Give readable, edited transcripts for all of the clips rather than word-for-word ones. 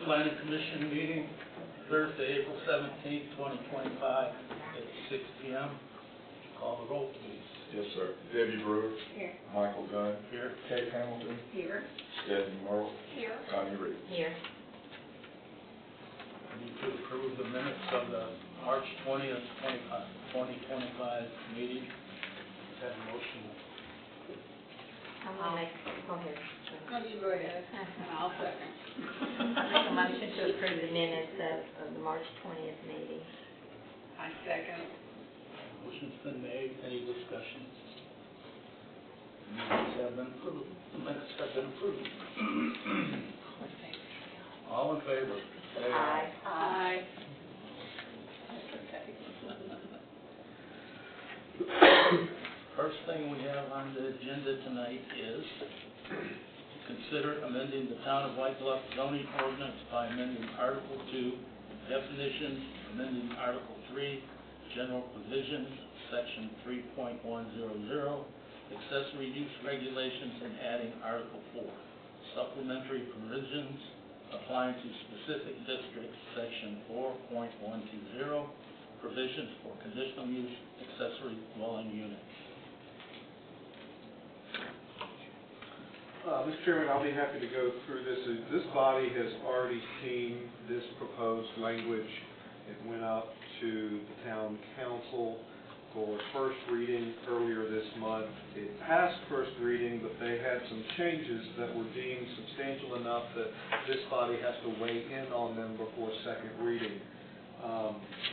Planning Commission meeting, Thursday, April 17th, 2025, at 6 p.m. Call the roll, please. Yes, sir. Debbie Brewer. Here. Michael Dunn. Here. Kate Hamilton. Here. Stephanie Merle. Here. Connie Reed. Here. I need to approve the minutes of the March 20th, 2025 meeting. Have a motion. I'll make, go ahead. No, you go ahead, and I'll second. Make a motion to approve the minutes of the March 20th meeting. I second. Motion's been made. Any discussion? Minutes have been approved. The minutes have been approved. All in favor? Say Aye. Aye. First thing we have on the agenda tonight is to consider amending the Town of White Bluff zoning ordinance by amending Article 2, definitions, amending Article 3, general provisions, Section 3.100, accessory use regulations, and adding Article 4, supplementary provisions applying to specific districts, Section 4.120, provisions for conditional use accessory dwelling units. Mr. Chairman, I'll be happy to go through this. This body has already seen this proposed language. It went up to the town council for first reading earlier this month. It passed first reading, but they had some changes that were deemed substantial enough that this body has to weigh in on them before second reading.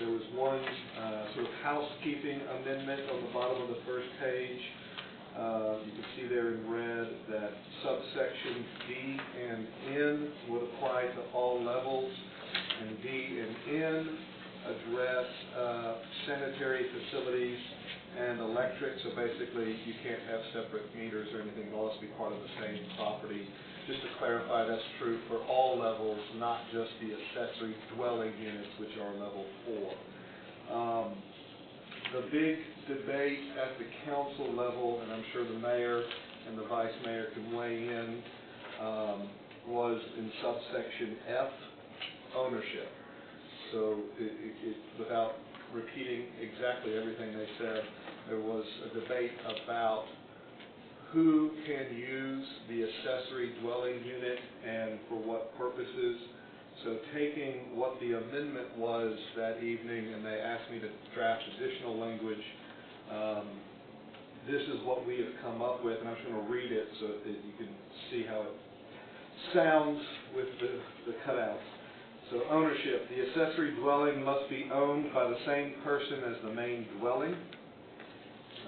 There was one sort of housekeeping amendment on the bottom of the first page. You can see there in red that subsections D and N would apply to all levels, and D and N address sanitary facilities and electric. So basically, you can't have separate meters or anything. It all has to be part of the same property. Just to clarify, that's true for all levels, not just the accessory dwelling units, which are level 4. The big debate at the council level, and I'm sure the mayor and the vice mayor can weigh in, was in subsection F, ownership. So without repeating exactly everything they said, there was a debate about who can use the accessory dwelling unit and for what purposes. So taking what the amendment was that evening, and they asked me to draft additional language, this is what we have come up with, and I'm just going to read it so that you can see how it sounds with the cutouts. So ownership, the accessory dwelling must be owned by the same person as the main dwelling.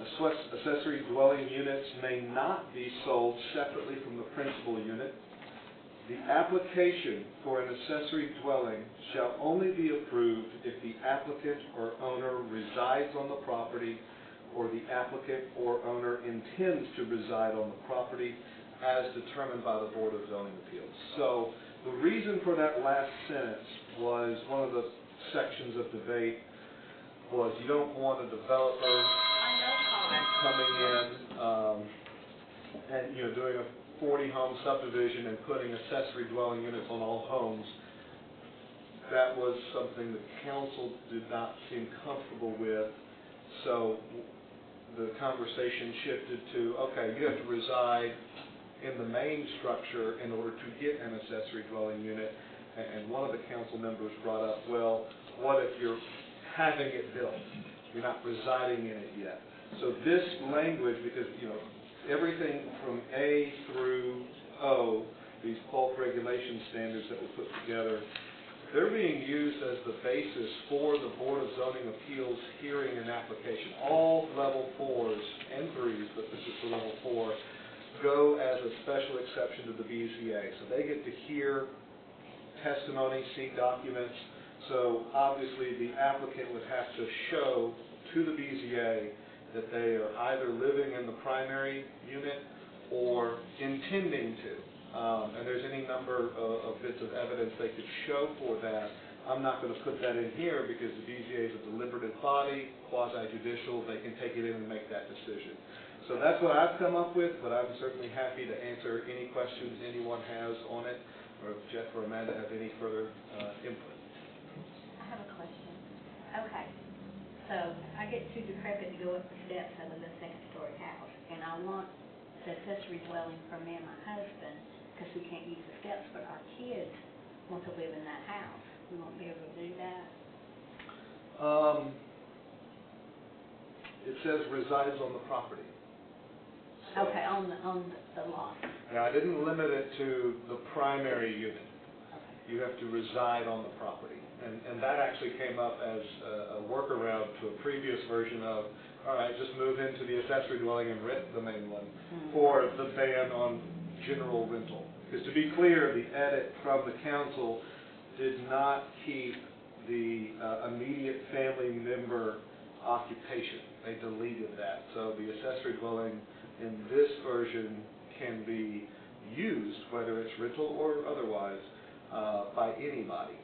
Accessory dwelling units may not be sold separately from the principal unit. The application for an accessory dwelling shall only be approved if the applicant or owner resides on the property or the applicant or owner intends to reside on the property as determined by the Board of Zoning Appeals. So the reason for that last sentence was one of the sections of debate was you don't want a developer coming in and doing a 40-home subdivision and putting accessory dwelling units on all homes. That was something the council did not seem comfortable with. So the conversation shifted to, okay, you have to reside in the main structure in order to get an accessory dwelling unit. And one of the council members brought up, well, what if you're having it built? You're not residing in it yet. So this language, because everything from A through O, these bulk regulation standards that were put together, they're being used as the basis for the Board of Zoning Appeals hearing an application. All level 4s and 3s, but this is for level 4, go as a special exception to the BZA. So they get to hear testimony, see documents. So obviously the applicant would have to show to the BZA that they are either living in the primary unit or intending to. And there's any number of bits of evidence they could show for that. I'm not going to put that in here because the BZA is a deliberative body, quasi-judicial. They can take it in and make that decision. So that's what I've come up with, but I'm certainly happy to answer any questions anyone has on it. or if Jeff or Amanda have any further input. I have a question. Okay, so I get too decrepit to go up the steps of the second-story house, and I want the accessory dwelling for me and my husband, because we can't use the steps, but our kids want to live in that house. We won't be able to do that? It says resides on the property. So- Okay, on the lot. Now, I didn't limit it to the primary unit. Okay. You have to reside on the property. And that actually came up as a workaround to a previous version of, all right, just move into the accessory dwelling and rent the main one, or the ban on general rental. Because to be clear, the edit from the council did not keep the immediate family member occupation. They deleted that. So the accessory dwelling in this version can be used, whether it's rental or otherwise, by anybody.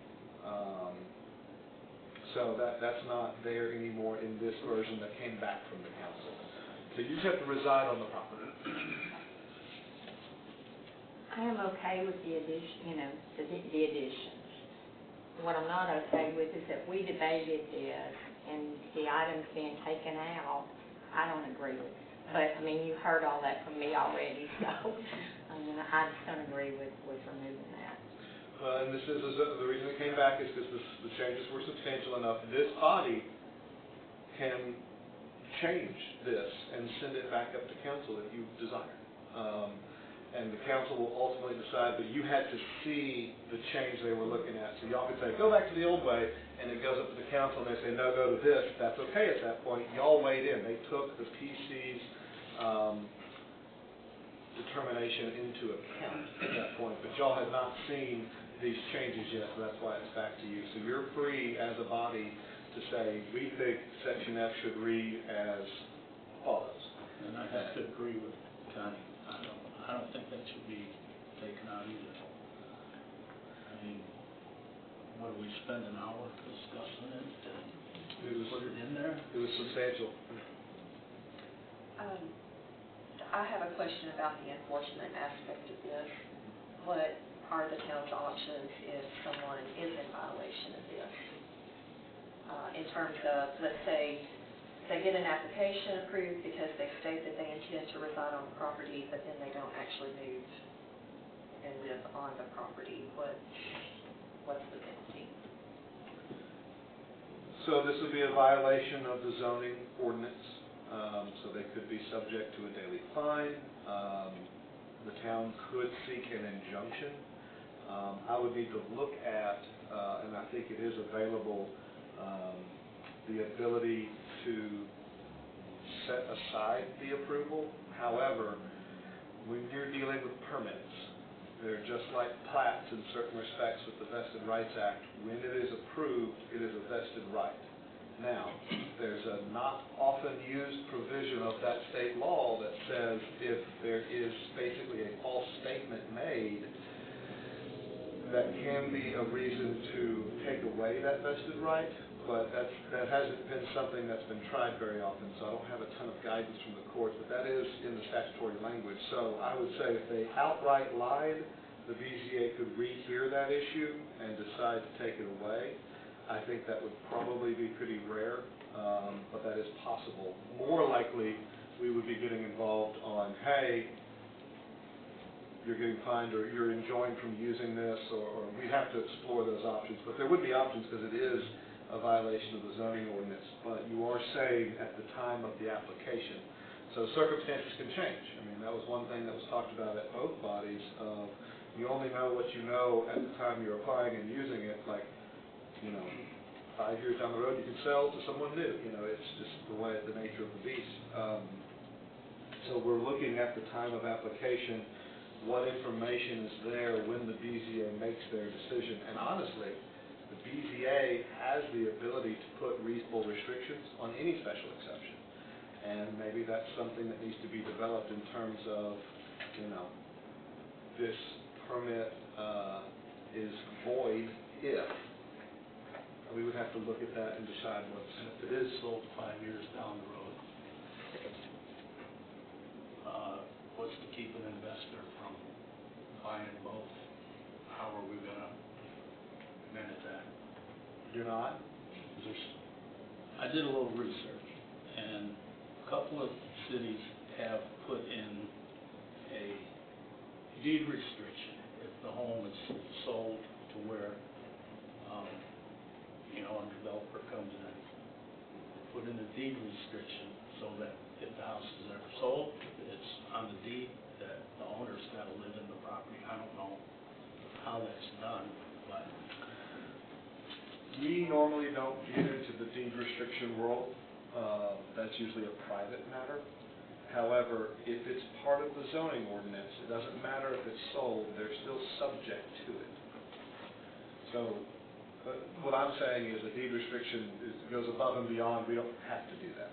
So that's not there anymore in this version that came back from the council. So you just have to reside on the property. I am okay with the addition, the additions. What I'm not okay with is that we debated this, and the items being taken out, I don't agree with. But, you heard all that from me already, so, I just don't agree with removing that. And this is the reason it came back is because the changes were substantial enough. This body can change this and send it back up to council if you desire. And the council will ultimately decide, but you had to see the change they were looking at. So y'all could say, go back to the old way, and it goes up to the council, and they say, no, go to this. That's okay at that point. Y'all weighed in. They took the PC's determination into account at that point, but y'all had not seen these changes yet, so that's why it's back to you. So you're free as a body to say, we think Section F should read as follows. And I have to agree with Connie. I don't think that should be taken out either. What do we spend an hour discussing it? Put it in there? It was substantial. I have a question about the enforcement aspect of this. What are the town's options if someone is in violation of this? In terms of, let's say, they get an application approved because they state that they intend to reside on the property, but then they don't actually move and live on the property. What's the penalty? So this would be a violation of the zoning ordinance, so they could be subject to a daily fine. The town could seek an injunction. I would need to look at, and I think it is available, the ability to set aside the approval. However, when you're dealing with permits, they're just like plats in certain respects with the Vested Rights Act. When it is approved, it is a vested right. Now, there's a not often used provision of that state law that says if there is basically a false statement made, that can be a reason to take away that vested right, but that hasn't been something that's been tried very often, so I don't have a ton of guidance from the courts, but that is in the statutory language. So I would say if they outright lied, the BZA could rehear that issue and decide to take it away. I think that would probably be pretty rare, but that is possible. More likely, we would be getting involved on, hey, you're getting fined or you're enjoined from using this, or we'd have to explore those options. But there would be options because it is a violation of the zoning ordinance, but you are saved at the time of the application. So circumstances can change. That was one thing that was talked about at both bodies of you only know what you know at the time you're applying and using it. Like, 5 years down the road you can sell to someone new. It's just the way, the nature of the beast. So we're looking at the time of application, what information is there when the BZA makes their decision. And honestly, the BZA has the ability to put reasonable restrictions on any special exception. And maybe that's something that needs to be developed in terms of, this permit is void if. We would have to look at that and decide what's. And if it is sold 5 years down the road, what's to keep an investor from buying both? How You're not? Is there I did a little research, and a couple of cities have put in a deed restriction if the home is sold to where, a developer comes in, put in a deed restriction so that if the house is ever sold, it's on the deed that the owner's got to live in the property. I don't know how that's done, but We normally don't get into the deed restriction world. That's usually a private matter. However, if it's part of the zoning ordinance, it doesn't matter if it's sold, they're still subject to it. So what I'm saying is a deed restriction goes above and beyond. We don't have to do that.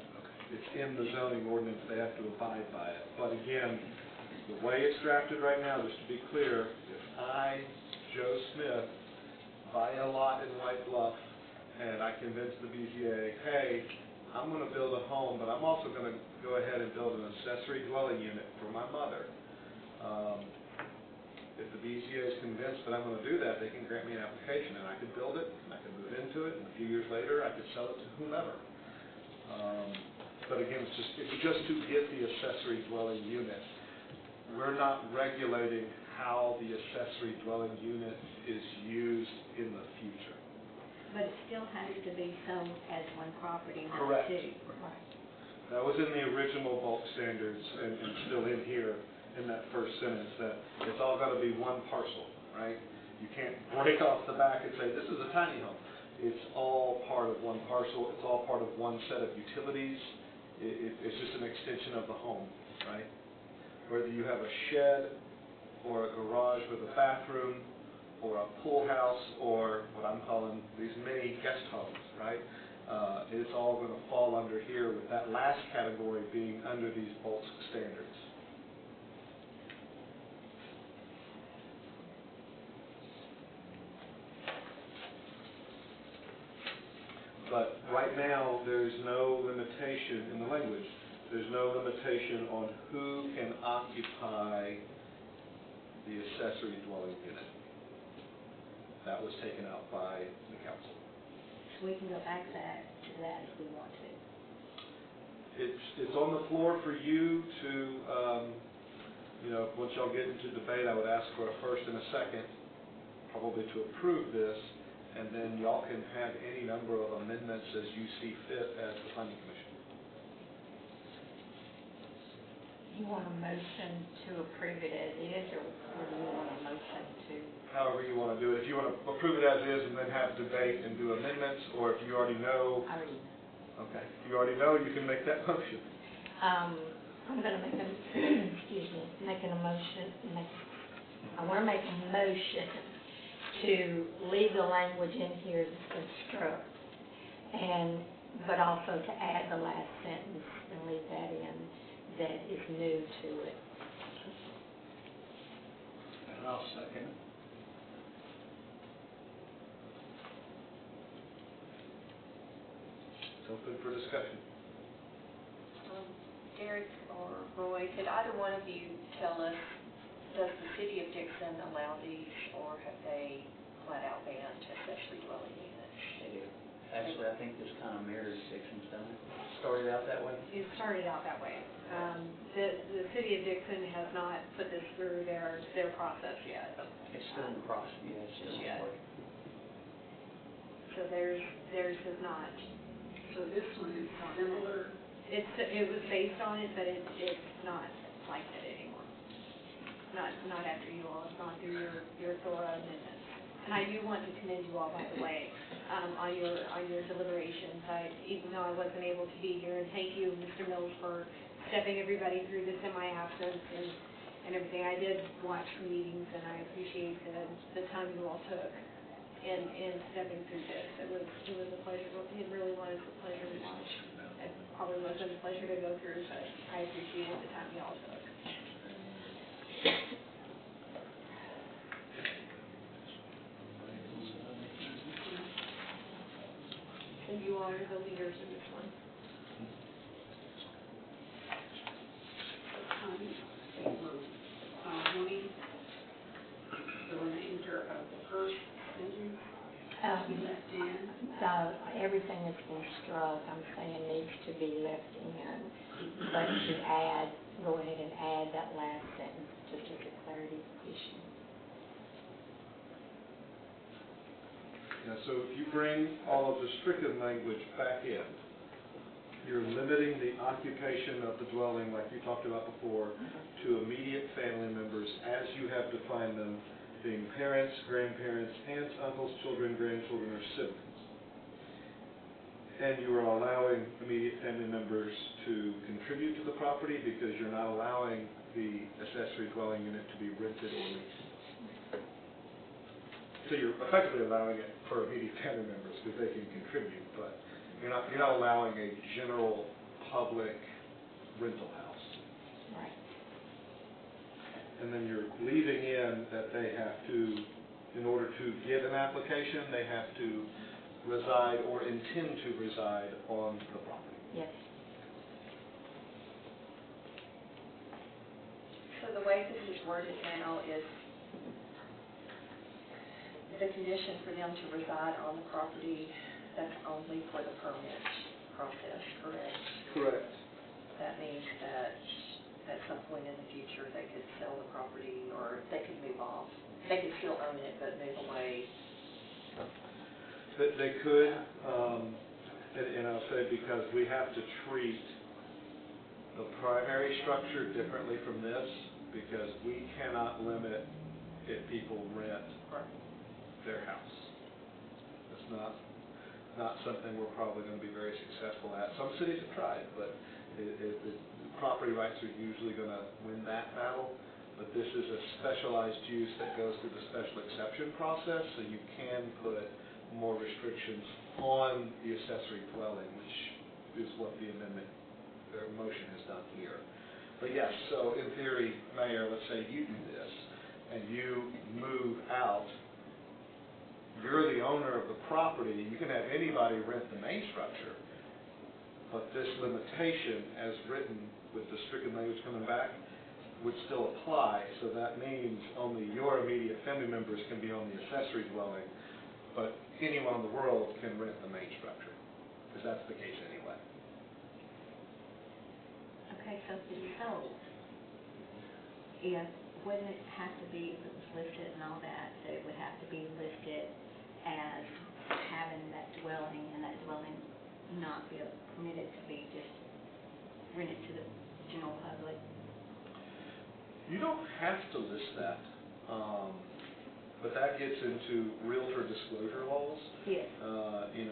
It's in the zoning ordinance. They have to abide by it. But again, the way it's drafted right now, just to be clear, if I, Joe Smith, buy a lot in White Bluff, and I convince the BZA, hey, I'm going to build a home, but I'm also going to go ahead and build an accessory dwelling unit for my mother. If the BZA is convinced that I'm going to do that, they can grant me an application, and I could build it, and I could move into it, and a few years later, I could sell it to whomever. But again, it's just to get the accessory dwelling unit. We're not regulating how the accessory dwelling unit is used in the future. But it still has to be sold as one property, not Correct. two. That was in the original bulk standards and still in here in that first sentence, that it's all got to be one parcel, right? You can't break off the back and say, this is a tiny home. It's all part of one parcel. It's all part of one set of utilities. It's just an extension of the home, right? Whether you have a shed or a garage with a bathroom or a pool house or what I'm calling these mini guest homes, right? It's all going to fall under here, with that last category being under these bulk standards. But right now, there's no limitation in the language. There's no limitation on who can occupy the accessory dwelling unit. That was taken out by the council. So we can go back to that if we want to. It's on the floor for you to, once y'all get into debate, I would ask for a first and a second, probably to approve this, and then y'all can have any number of amendments as you see fit as the planning commission. You want a motion to approve it as is, or do you want a motion to? However you want to do it. If you want to approve it as is and then have debate and do amendments, or if you already know. I already know. Okay. If you already know, you can make that motion. I'm going to make a, making a motion, I want to make a motion to leave the language in here to construct, but also to add the last sentence and leave that in that is new to it. and I'll second it. It's open for discussion. Derek or Roy, could either one of you tell us, does the city of Dixon allow these, or have they flat out banned accessory dwelling units? They do. Actually, I think this kind of mirrors Dixon's done it. Started out that way. It started out that way. The city of Dixon has not put this through their process yet. It's still in the process, yes. Just yet. So theirs has not. So this one is similar. It was based on it, but it's not like that anymore. Not after you all have gone through your thorough amendments. And I do want to commend you all, by the way, on your deliberations. Even though I wasn't able to be here, and thank you, Mr. Mills, for stepping everybody through this in my absence and everything. I did watch the meetings, and I appreciate the time you all took in stepping through this. It was a pleasure. It really was a pleasure to watch. It probably wasn't a pleasure to go through, but I appreciated the time you all took. And you all are the leaders in this one. Wanting the remainder of the first sentence, Um, left in. everything that's been struck, I'm saying needs to be left in, but to add, go ahead and add that last sentence, just as a clarity issue. Yeah, so if you bring all of the stricken language back in, you're limiting the occupation of the dwelling, like you talked about before, to immediate family members as you have defined them, being parents, grandparents, aunts, uncles, children, grandchildren, or siblings. And you are allowing immediate family members to contribute to the property because you're not allowing the accessory dwelling unit to be rented or leased. So you're effectively allowing it for immediate family members because they can contribute, but you're not allowing a general public rental house. Right. And then you're leaving in that they have to, in order to get an application, they have to reside or intend to reside on the property. Yes. So the way this is worded now is the condition for them to reside on the property, that's only for the permit process, correct? Correct. That means that at some point in the future, they could sell the property or they could move off. They could still own it, but move away. They could, and I'll say because we have to treat the primary structure differently from this, because we cannot limit if people rent their house. It's not something we're probably going to be very successful at. Some cities have tried, but the property rights are usually going to win that battle. But this is a specialized use that goes through the special exception process, so you can put more restrictions on the accessory dwelling, which is what the amendment or motion has done here. But yes, so in theory, Mayor, let's say you do this, and you move out, you're the owner of the property, you can have anybody rent the main structure, but this limitation as written with the stricken language coming back would still apply, so that means only your immediate family members can be on the accessory dwelling, but anyone in the world can rent the main structure, because that's the case anyway. Okay, so if it's sold, wouldn't it have to be, if it was listed and all that, that it would have to be listed as having that dwelling, and that dwelling not be permitted to be just rented to the general public? You don't have to list that, but that gets into realtor disclosure laws. Yes.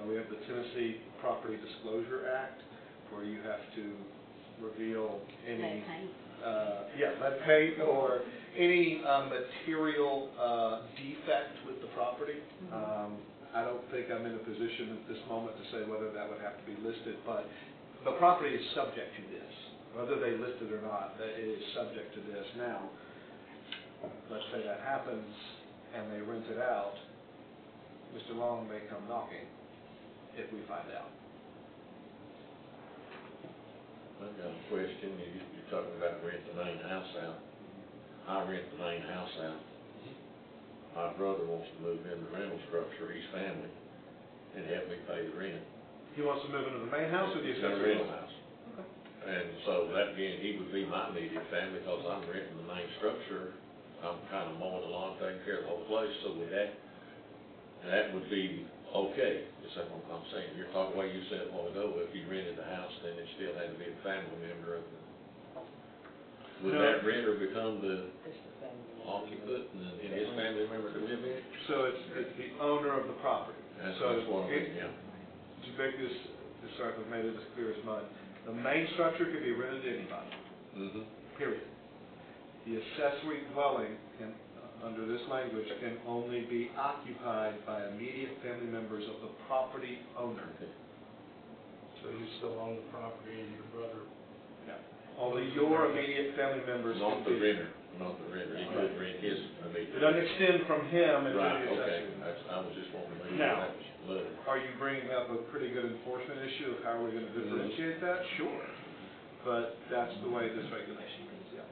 We have the Tennessee Property Disclosure Act, where you have to reveal any Lead paint. lead paint or any material defect with the property. I don't think I'm in a position at this moment to say whether that would have to be listed, but the property is subject to this. Whether they list it or not, it is subject to this. Now, let's say that happens and they rent it out, Mr. Long may come knocking if we find out. I've got a question. You're talking about rent the main house out. I rent the main house out. My brother wants to move in the rental structure, his family, and help me pay the rent. He wants to move into the main house or the He's in a accessory rental house? house. And so that being, he would be my immediate family because I'm renting the main structure. I'm kind of mowing the lawn, taking care of the whole place, so with that would be okay. Is that what I'm saying? You're talking the way you said a while ago, if you rented the house, then it still had to be a family member of the. Would No. that renter become the occupant and his family member to live in? So it's the owner of the property. That's So what I mean, yeah. to make this, sorry if I've made it as clear as mud, the main structure can be rented to anybody, period. The accessory dwelling, under this language, can only be occupied by immediate family members of the property owner. So you still own the property and your brother? Yeah. Only your immediate family members Not can the be. renter, not the renter. He could rent his immediate. It doesn't extend from him into Right, the okay. accessory. I was just wondering, maybe Now, that was little. Are you bringing up a pretty good enforcement issue of how we're going to differentiate that? Sure. But that's the way this regulation reads, yeah.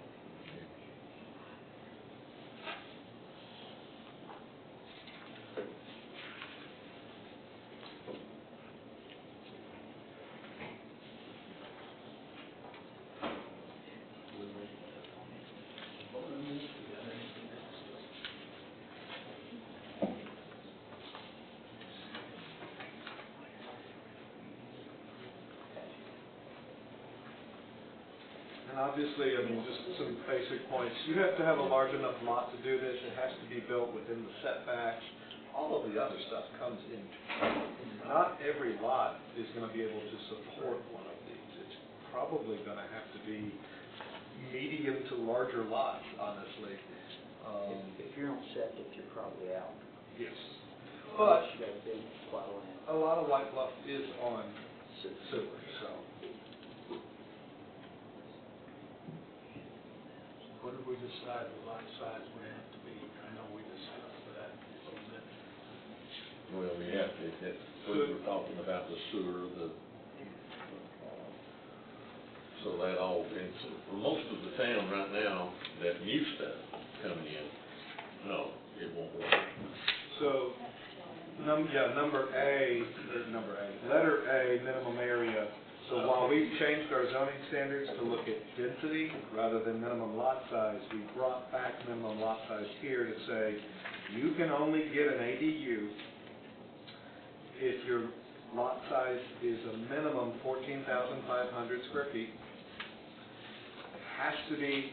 And obviously, I mean, just some basic points. You have to have a large enough lot to do this. It has to be built within the setbacks. All of the other stuff comes in. Not every lot is going to be able to support one of these. It's probably going to have to be medium to larger lots, honestly. If you're on septic, you're probably out. Yes. But You got a big plot of land. a lot of White Bluff is on sewer, so. What did we decide the lot size would have to be? I know we discussed that a little bit. Well, we have to, we were talking about the sewer, so that all, and for most of the town right now, that new stuff coming in, no, it won't work. So, letter A, minimum area. So while we've changed our zoning standards to look at density rather than minimum lot size, we brought back minimum lot size here to say, you can only get an ADU if your lot size is a minimum 14,500 square feet. It has to be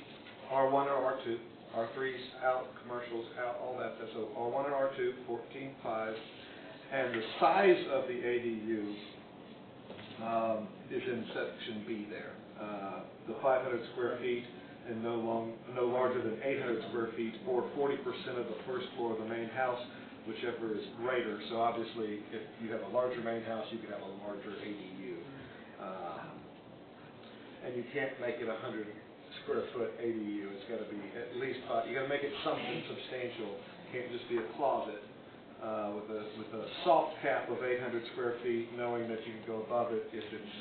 R1 or R2. R3's out, commercial's out, all that. So R1 or R2, 14.5. And the size of the ADU is in section B there. The 500 square feet and no larger than 800 square feet or 40% of the first floor of the main house, whichever is greater. So obviously, if you have a larger main house, you could have a larger ADU. And you can't make it 100 square foot ADU. It's got to be at least you got to make it something substantial. It can't just be a closet with a soft cap of 800 square feet, knowing that you can go above it if it's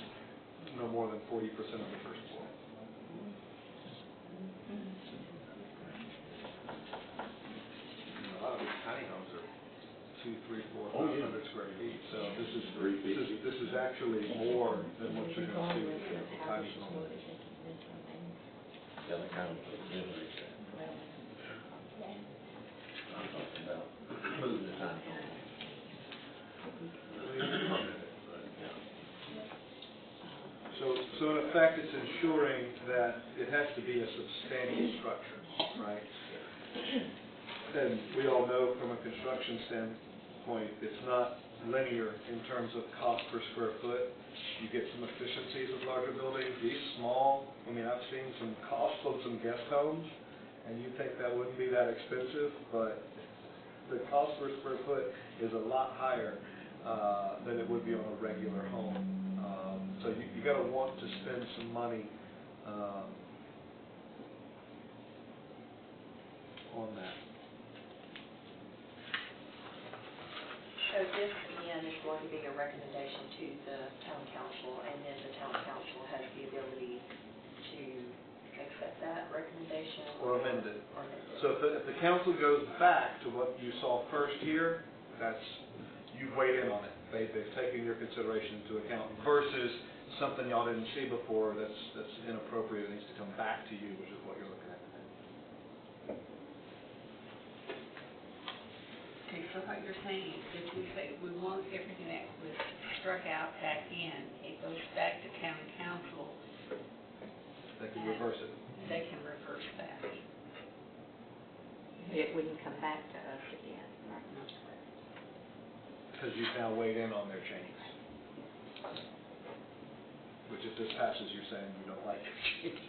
no more than 40% of the first floor. A lot of these tiny homes are 2, 3, 4, 500 square feet. So this is actually more than what you're going to see with the tiny home. Yeah, that kind of generates that. I'm talking about moving the tiny home. So in effect, it's ensuring that it has to be a substantial structure, right? And we all know from a construction standpoint, it's not linear in terms of cost per square foot. You get some efficiencies with larger buildings. These small, I mean, I've seen some costs on some guest homes, and you think that wouldn't be that expensive, but the cost per square foot is a lot higher than it would be on a regular home. So you got to want to spend some money on that. So this, again, is going to be a recommendation to the town council, and then the town council has the ability to accept that recommendation. Or amend it. Or amend it. So if the council goes back to what you saw first here, you've weighed in on it. They've taken your consideration into account versus something y'all didn't see before that's inappropriate and needs to come back to you, which is what you're looking at. Okay, so what you're saying is we say we want everything that was struck out back in, it goes back to town council, They can reverse it. they can reverse that. It wouldn't come back to us again. Because you've now weighed in on their changes. Which if this passes, you're saying you don't like their changes.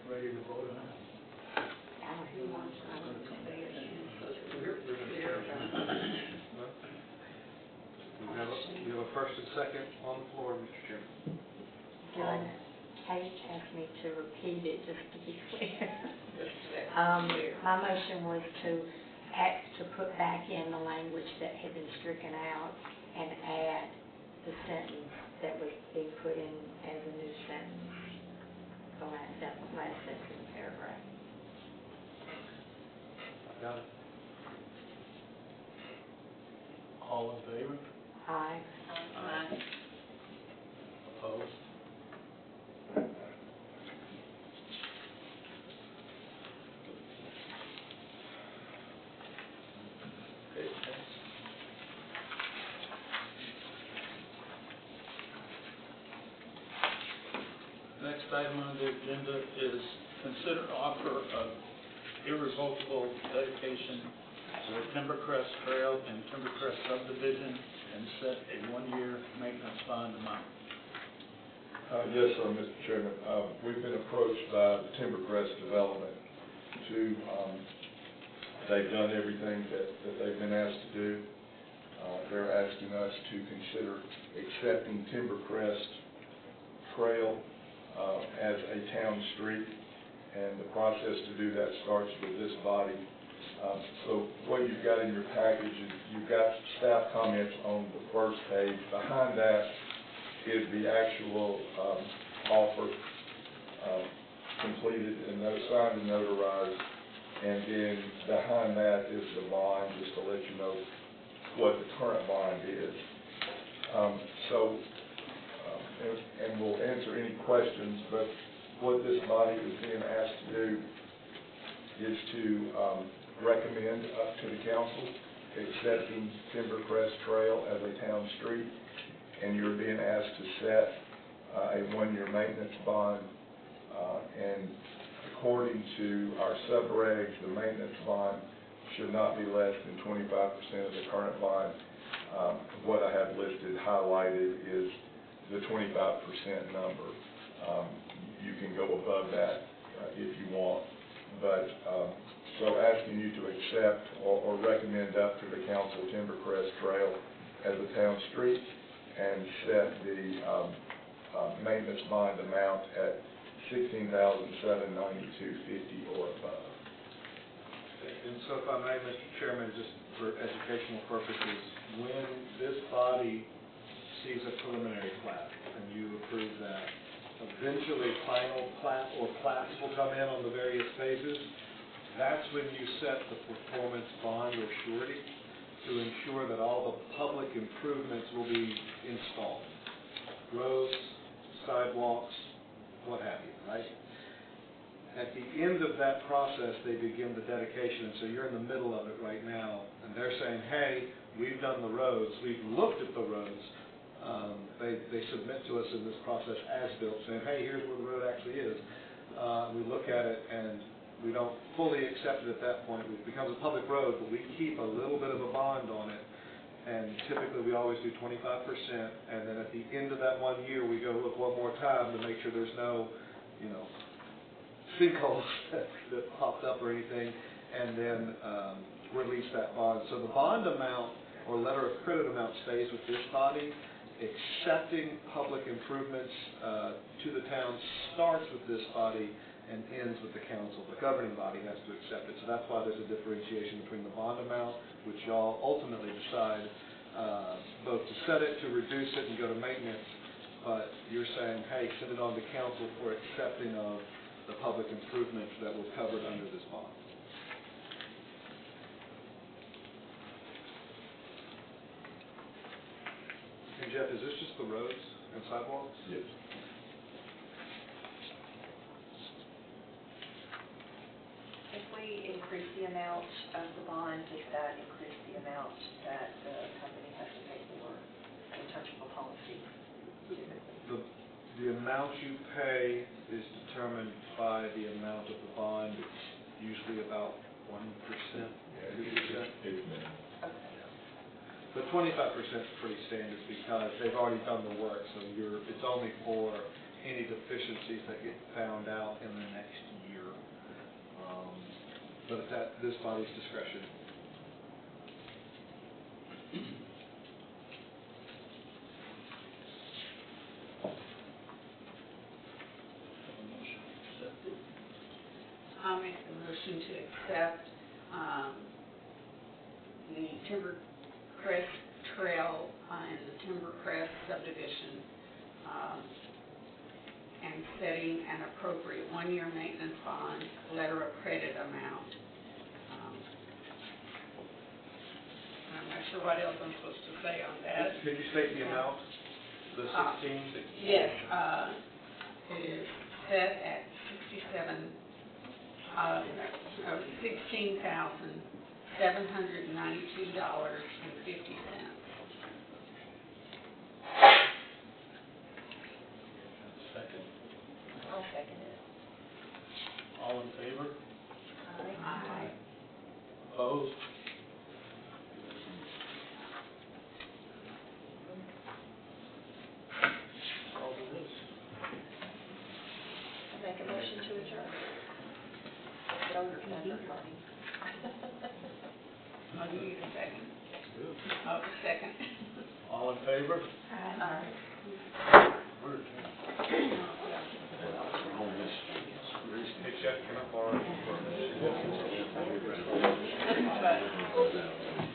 Ready to vote on it? Who wants to say it, so that we're clear about it. We have a first and second on the floor, Mr. Chairman. Dylan, Kate asked me to repeat it just to be clear. My motion was to put back in the language that had been stricken out and add the sentence that was being put in as a new sentence, the last sentence in the paragraph. Got it. All in favor? Aye. Opposed? Okay, thanks. next item on the agenda is consider offer of irrevocable dedication to the Timbercrest Trail and Timbercrest subdivision and set a one-year maintenance bond amount. Yes, sir, Mr. Chairman. We've been approached by the Timbercrest Development to, they've done everything that they've been asked to do. They're asking us to consider accepting Timbercrest Trail as a town street, and the process to do that starts with this body. So what you've got in your package is you've got staff comments on the first page. Behind that is the actual offer completed and signed and notarized, and then behind that is the bond, just to let you know what the current bond is. And we'll answer any questions, but what this body is being asked to do is to recommend up to the council accepting Timbercrest Trail as a town street, and you're being asked to set a one-year maintenance bond, and according to our sub-regs, the maintenance bond should not be less than 25% of the current bond. What I have listed highlighted is the 25% number. You can go above that if you want, but so asking you to accept or recommend up to the council Timbercrest Trail as a town street and set the maintenance bond amount at $16,792.50 or above. And so if I may, Mr. Chairman, just for educational purposes, when this body sees a preliminary plat and you approve that, eventually final plat or plats will come in on the various phases. That's when you set the performance bond or surety to ensure that all the public improvements will be installed. Roads, sidewalks, what have you, right? At the end of that process, they begin the dedication, and so you're in the middle of it right now, and they're saying, hey, we've done the roads, we've looked at the roads. They submit to us in this process as built, saying, hey, here's where the road actually is. We look at it, and we don't fully accept it at that point. It becomes a public road, but we keep a little bit of a bond on it, and typically we always do 25%, and then at the end of that 1 year, we go look one more time to make sure there's no, sinkholes that popped up or anything, and then release that bond. So the bond amount or letter of credit amount stays with this body. Accepting public improvements to the town starts with this body and ends with the council. The governing body has to accept it. So that's why there's a differentiation between the bond amount, which y'all ultimately decide both to set it, to reduce it, and go to maintenance. But you're saying, hey, send it on to council for accepting of the public improvements that were covered under this bond. And Jeff, is this just the roads and sidewalks? Yes. If we increase the amount of the bond, does that increase the amount that the company has to pay for in terms of a policy? The amount you pay is determined by the amount of the bond. It's usually about 1%, 2%. It's minimal. Okay. But 25% is pretty standard because they've already done the work, so it's only for any deficiencies that get found out in the next year. But it's at this body's discretion. I'll make the motion to accept the Timbercrest Trail and the Timbercrest subdivision, and setting an appropriate one-year maintenance bond, letter of credit amount. I'm not sure what else I'm supposed to say on that. Could you state the amount? The 16? Yes, it is set at $16,792.50. Second. I'll second. Oh, second. All in favor? We're Hey, Chet, can I borrow you for a minute? But